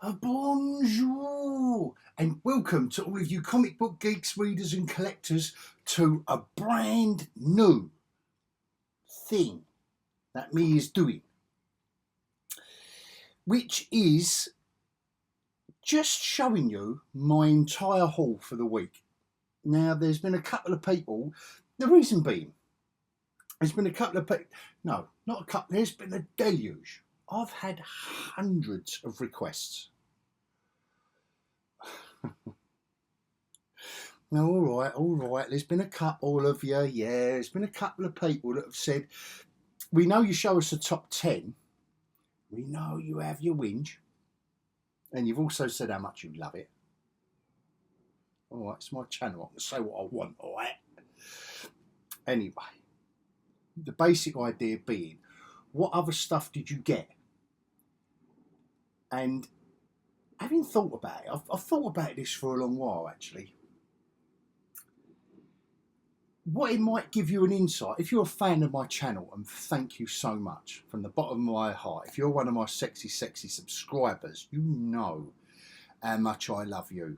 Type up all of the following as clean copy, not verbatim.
Bonjour and welcome to all of you comic book geeks, readers and collectors to a brand new thing that me is doing, which is just showing you my entire haul for the week. Now there's been a couple of people, the reason being, there's been a couple of people, no, not a couple, there's been a deluge. I've had hundreds of requests. No, all right. There's been a couple of you, yeah. There's been a couple of people that have said, we know you show us a top 10. We know you have your whinge. And you've also said how much you love it. All right, it's my channel. I can say what I want, all right? Anyway, the basic idea being, what other stuff did you get? And having thought about it, I've thought about this for a long while, actually. What it might give you an insight, if you're a fan of my channel, and thank you so much from the bottom of my heart, if you're one of my sexy subscribers, you know how much I love you.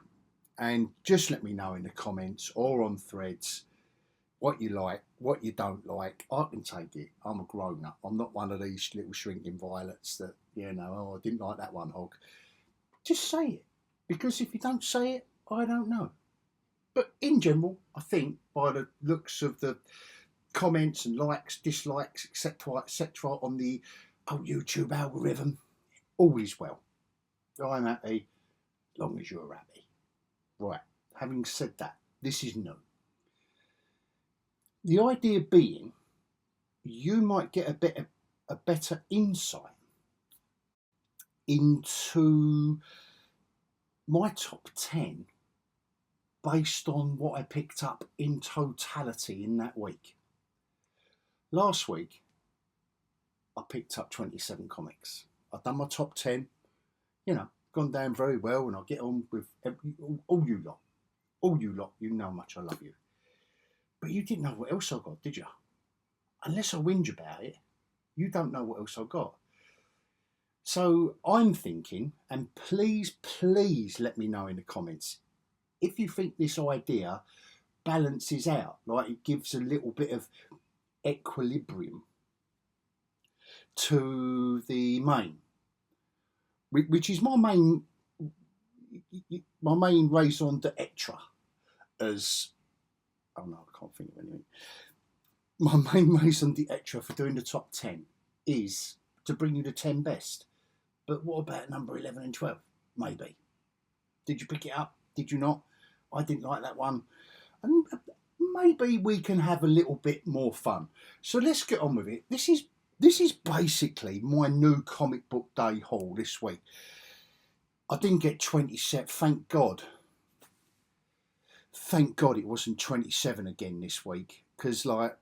And just let me know in the comments or on threads what you like, what you don't like. I can take it. I'm a grown up. I'm not one of these little shrinking violets that, you know, oh, I didn't like that one, Hog. Just say it, because if you don't say it, I don't know. But in general, I think by the looks of the comments and likes, dislikes, etc., on the YouTube algorithm, all is well. I'm happy, as long as you're happy. Right, having said that, this is new. The idea being, you might get a better insight into my top 10 based on what I picked up in totality in that week. Last week, I picked up 27 comics. I've done my top 10, you know, gone down very well, and I'll get on with all you lot. All you lot, you know how much I love you. But you didn't know what else I got, did you? Unless I whinge about it, you don't know what else I got. So I'm thinking, and please let me know in the comments, if you think this idea balances out, like it gives a little bit of equilibrium to the main, which is my main raison d'etre, as, oh no, I can't think of anything. My main raison d'etre for doing the top 10 is to bring you the 10 best. But what about number 11 and 12? Maybe. Did you pick it up? Did you not? I didn't like that one. And maybe we can have a little bit more fun. So let's get on with it. This is basically my new comic book day haul this week. I didn't get 27, thank God. Thank God it wasn't 27 again this week, because, like,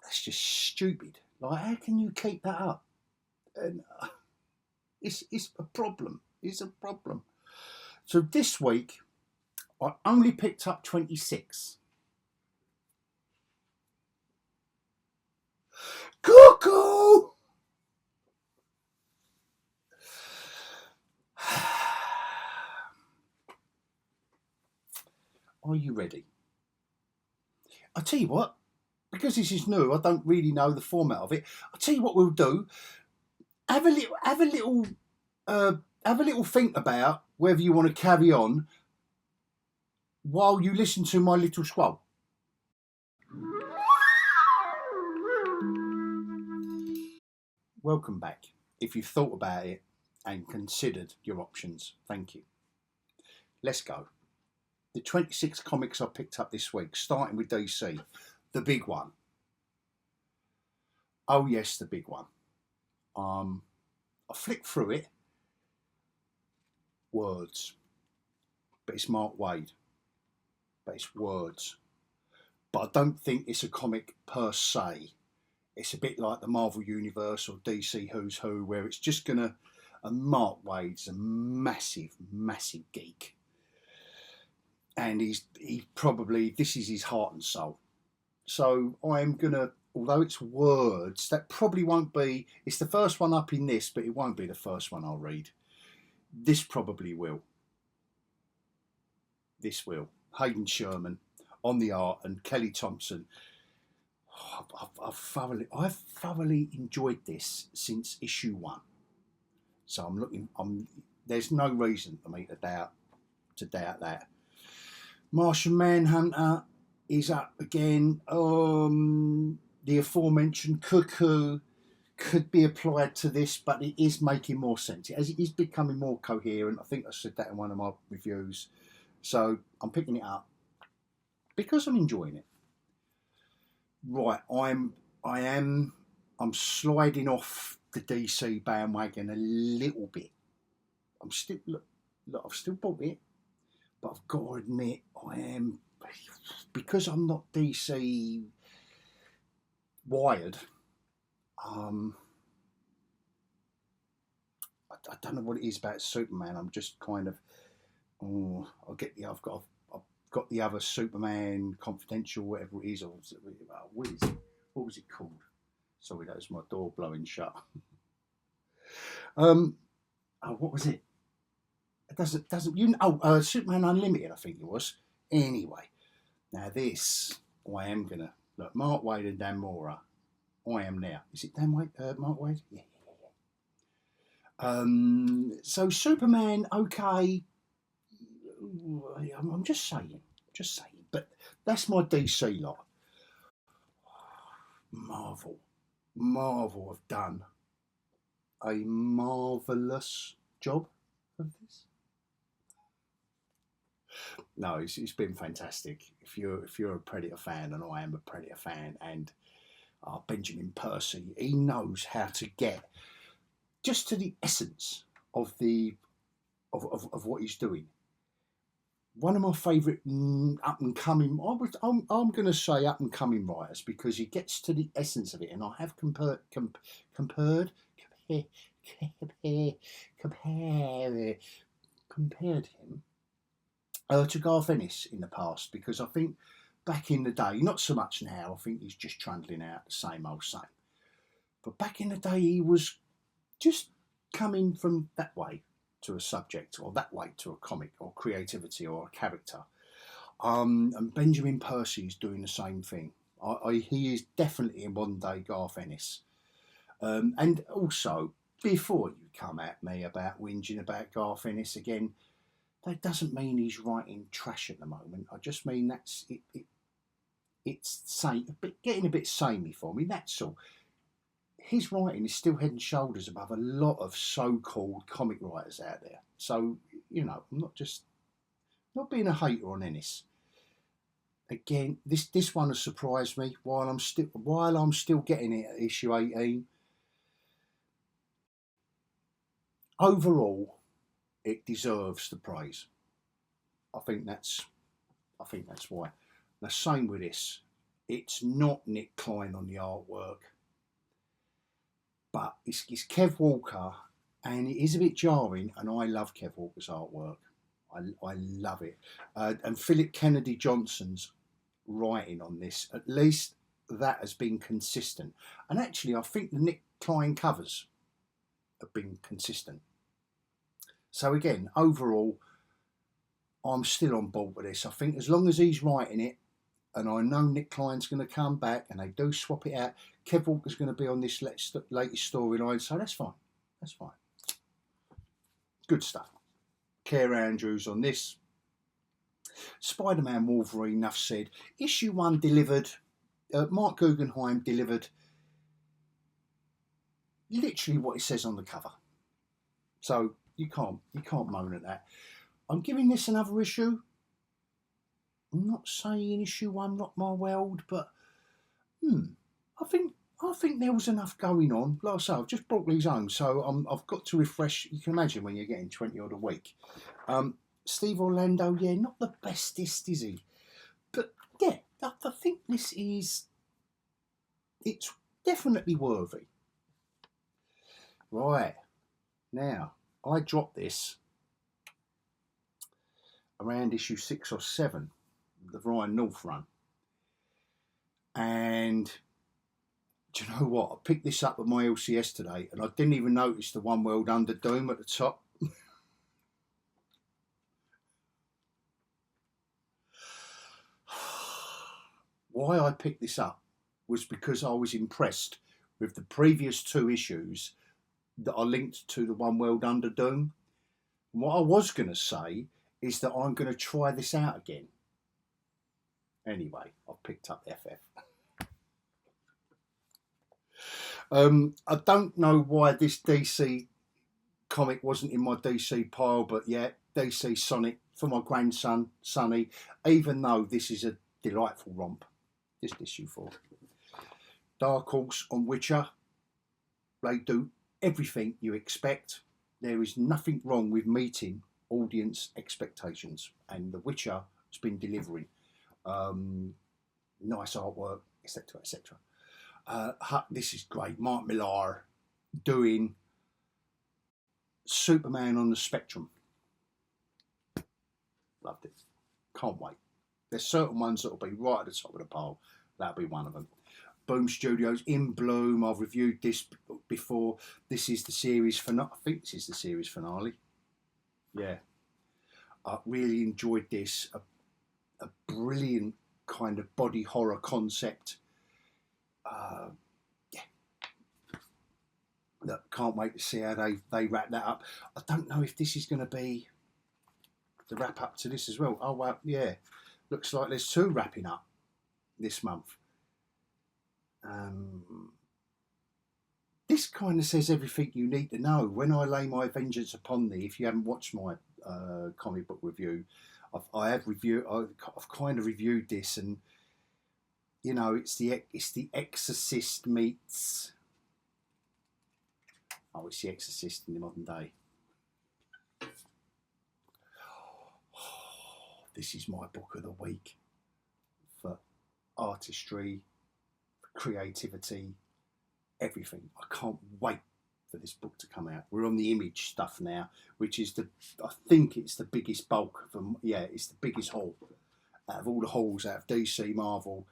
that's just stupid. Like, how can you keep that up? And it's a problem. It's a problem. So this week, I only picked up 26. Cuckoo! Are you ready? I'll tell you what, because this is new, I don't really know the format of it. I'll tell you what we'll do. Have a little think about whether you want to carry on while you listen to my little scroll. Welcome back. If you've thought about it and considered your options, thank you. Let's go. The 26 comics I picked up this week, starting with DC, the big one. Oh yes, the big one. I flicked through it. Words. But it's Mark Waid. But it's words. But I don't think it's a comic per se. It's a bit like the Marvel Universe or DC Who's Who, where it's just gonna, and Mark Waid's a massive geek. And he probably, this is his heart and soul. So I'm gonna, although it's words, that probably won't be, it's the first one up in this, but it won't be the first one I'll read. This probably will. This will. Hayden Sherman on the art and Kelly Thompson. I've thoroughly enjoyed this since issue 1. So there's no reason for me to doubt that. Martian Manhunter is up again. The aforementioned Cuckoo could be applied to this, but it is making more sense. As it is becoming more coherent. I think I said that in one of my reviews. So I'm picking it up because I'm enjoying it. Right, I'm sliding off the DC bandwagon a little bit. I've still bought it, but I've got to admit I am, because I'm not DC wired. I don't know what it is about Superman. I'm just kind of, I've got the other Superman Confidential, whatever it is, or what is it? What was it called? Sorry, that was my door blowing shut. What was it? It doesn't Superman Unlimited, I think it was. Anyway, now this, I am gonna look. Mark Waid and Dan Mora. I am now. Is it Dan Waid? Mark Waid? Yeah. So Superman, okay. I'm just saying. But that's my DC lot. Marvel have done a marvellous job of this. No, it's been fantastic. If you're a Predator fan, and I am a Predator fan, and Benjamin Percy, he knows how to get just to the essence of what he's doing. One of my favourite up and coming, I'm going to say up and coming writers, because he gets to the essence of it, and I have compared him to Garth Ennis in the past, because I think back in the day, not so much now, I think he's just trundling out the same old same, but back in the day he was just coming from that way to a subject, or that way to a comic, or creativity, or a character. And Benjamin Percy is doing the same thing. He is definitely in modern day Garth Ennis. And also, before you come at me about whinging about Garth Ennis again, that doesn't mean he's writing trash at the moment. I just mean that's it. It's getting a bit samey for me, that's all. His writing is still head and shoulders above a lot of so-called comic writers out there. So, I'm not being a hater on Ennis. Again, this one has surprised me while I'm still getting it at issue 18. Overall, it deserves the praise. I think that's why. The same with this. It's not Nick Klein on the artwork, but it's Kev Walker, and it is a bit jarring, and I love Kev Walker's artwork. I love it. And Philip Kennedy Johnson's writing on this, at least that has been consistent. And actually, I think the Nick Klein covers have been consistent. So again, overall, I'm still on board with this. I think as long as he's writing it, and I know Nick Klein's going to come back, and they do swap it out, Kev Walker's going to be on this latest storyline, so that's fine. That's fine. Good stuff. Claire Andrews on this. Spider-Man Wolverine, enough said. Issue 1 delivered. Mark Guggenheim delivered literally what it says on the cover. So you can't moan at that. I'm giving this another issue. I'm not saying issue 1 rocked my world, but I think there was enough going on. Like I say, I've just brought these home, so I've got to refresh. You can imagine when you're getting 20 odd a week. Steve Orlando, yeah, not the bestest, is he? But yeah, I think it's definitely worthy. Right, now, I dropped this around issue 6 or 7, the Ryan North run. And do you know what? I picked this up at my LCS today, and I didn't even notice the One World Under Doom at the top. why I picked this up was because I was impressed with the previous 2 issues that are linked to the One World Under Doom. And what I was going to say is that I'm going to try this out again. Anyway, I've picked up FF. I don't know why this DC comic wasn't in my DC pile, but yeah, DC Sonic for my grandson, Sonny, even though this is a delightful romp. Just issue 4. Dark Horse on Witcher. They do everything you expect. There is nothing wrong with meeting audience expectations, and The Witcher has been delivering. Nice artwork, etc., etc. This is great. Mark Millar doing Superman on the Spectrum. Loved it. Can't wait. There's certain ones that will be right at the top of the pile. That'll be one of them. Boom Studios, In Bloom. I've reviewed this before. This is the series finale. I think this is the series finale. Yeah. I really enjoyed this. A brilliant kind of body horror concept. Yeah. Look, can't wait to see how they wrap that up. I don't know if this is going to be the wrap up to this as well. Oh, well, yeah. Looks like there's 2 wrapping up this month. This kind of says everything you need to know. When I lay my vengeance upon thee, if you haven't watched my comic book review, I've kind of reviewed this, and you know, it's the Exorcist meets. Oh, it's the Exorcist in the modern day. This is my book of the week for artistry, for creativity, everything. I can't wait for this book to come out. We're on the Image stuff now, which is I think it's the biggest bulk of them. Yeah, it's the biggest haul out of all the hauls out of DC, Marvel.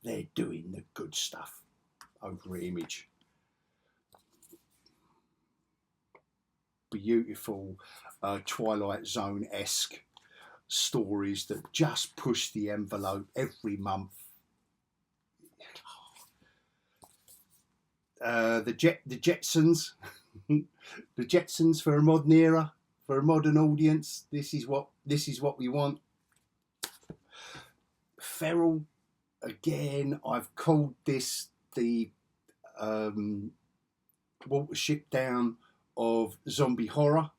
They're doing the good stuff over at Image. Beautiful Twilight Zone-esque stories that just push the envelope every month. The Jetsons, the Jetsons for a modern era, for a modern audience. This is what we want. Feral, again. I've called this the Watership Down of zombie horror.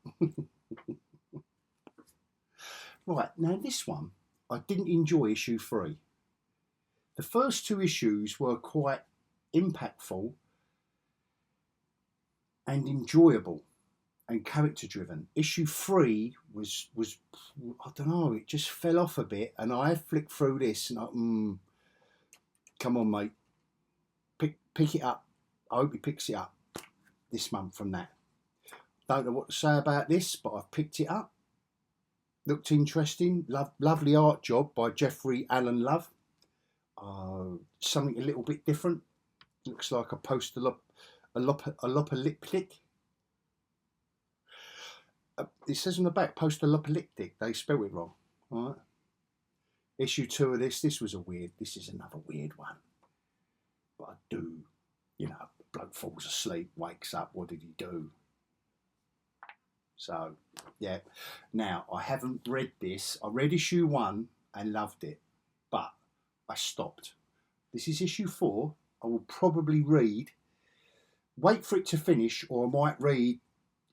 Right, now this one, I didn't enjoy issue 3. The first 2 issues were quite impactful and enjoyable and character driven. Issue 3 was I don't know, it just fell off a bit, and I flicked through this and come on mate, pick it up. I hope he picks it up this month from that. Don't know what to say about this, but I've picked it up. Looked interesting. Lovely art job by Jeffrey Allen Love. Something a little bit different. Looks like a post-apocalyptic. It says on the back, post-apocalyptic. They spell it wrong. All right. Issue 2 of this. This is another weird one. But I do, you know, bloke falls asleep, wakes up. What did he do? So, yeah. Now, I haven't read this. I read issue 1 and loved it, but I stopped. This is issue 4. I will probably wait for it to finish, or I might read,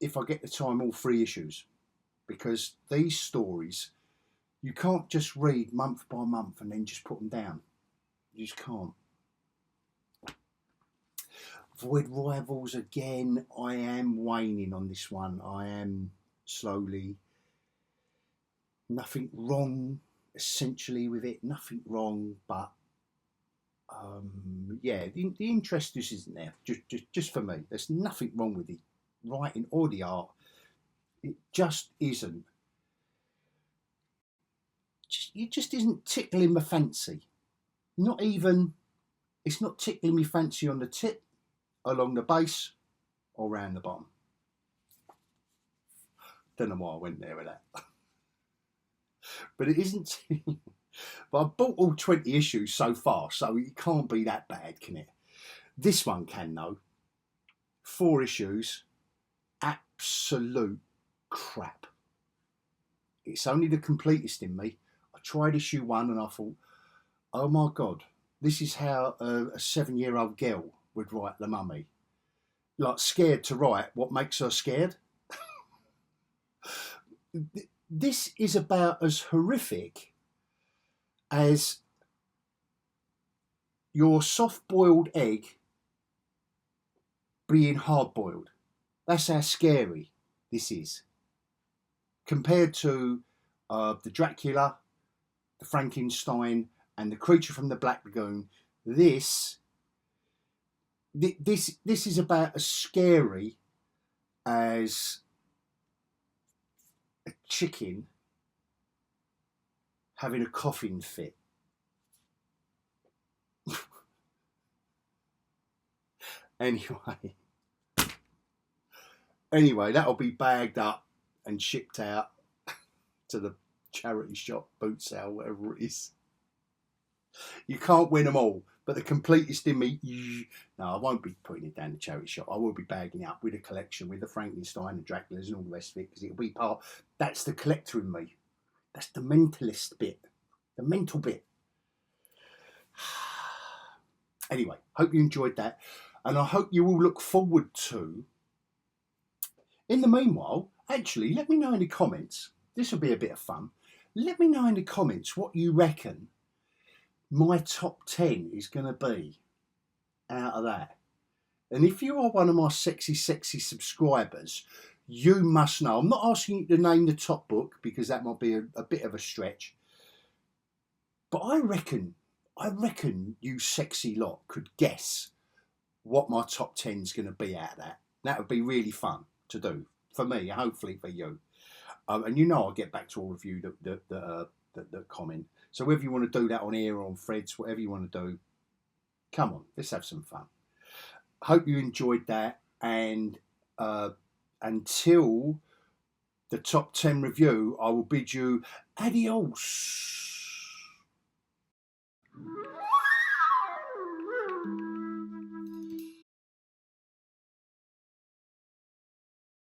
if I get the time, all 3 issues. Because these stories, you can't just read month by month and then just put them down. You just can't. Void Rivals, again, I am waning on this one. I am slowly. Nothing wrong, essentially, with it. Nothing wrong, but yeah, the interest just isn't there. Just for me. There's nothing wrong with the writing or the art. It just isn't. It just isn't tickling my fancy. Not even. It's not tickling me fancy on the tip, along the base, or round the bottom. Don't know why I went there with that. But it isn't But I've bought all 20 issues so far, so it can't be that bad, can it? This one can, though. 4 issues, absolute crap. It's only the completist in me. I tried issue 1 and I thought, oh my God, this is how a 7-year-old girl would write The Mummy. Like, scared to write what makes her scared. This is about as horrific as your soft-boiled egg being hard-boiled. That's how scary this is. Compared to the Dracula, the Frankenstein, and the Creature from the Black Lagoon, this is about as scary as a chicken having a coughing fit. Anyway, that'll be bagged up and shipped out to the charity shop, boot sale, whatever it is. You can't win them all, but the completist in me, no, I won't be putting it down the charity shop. I will be bagging it up with a collection, with the Frankenstein and Draculas and all the rest of it, because it'll be part. That's the collector in me. That's the mentalist bit, the mental bit. Anyway, hope you enjoyed that, and I hope you all look forward to. In the meanwhile, actually, let me know in the comments. This will be a bit of fun. Let me know in the comments what you reckon my top 10 is going to be out of that. And if you are one of my sexy subscribers, you must know. I'm not asking you to name the top book because that might be a bit of a stretch. But I reckon you sexy lot could guess what my top 10 is going to be out of that. That would be really fun to do for me, hopefully for you. And you know I'll get back to all of you that comment. So whether you want to do that on air or on threads, whatever you want to do, come on, let's have some fun. Hope you enjoyed that, and until the top 10 review, I will bid you adios.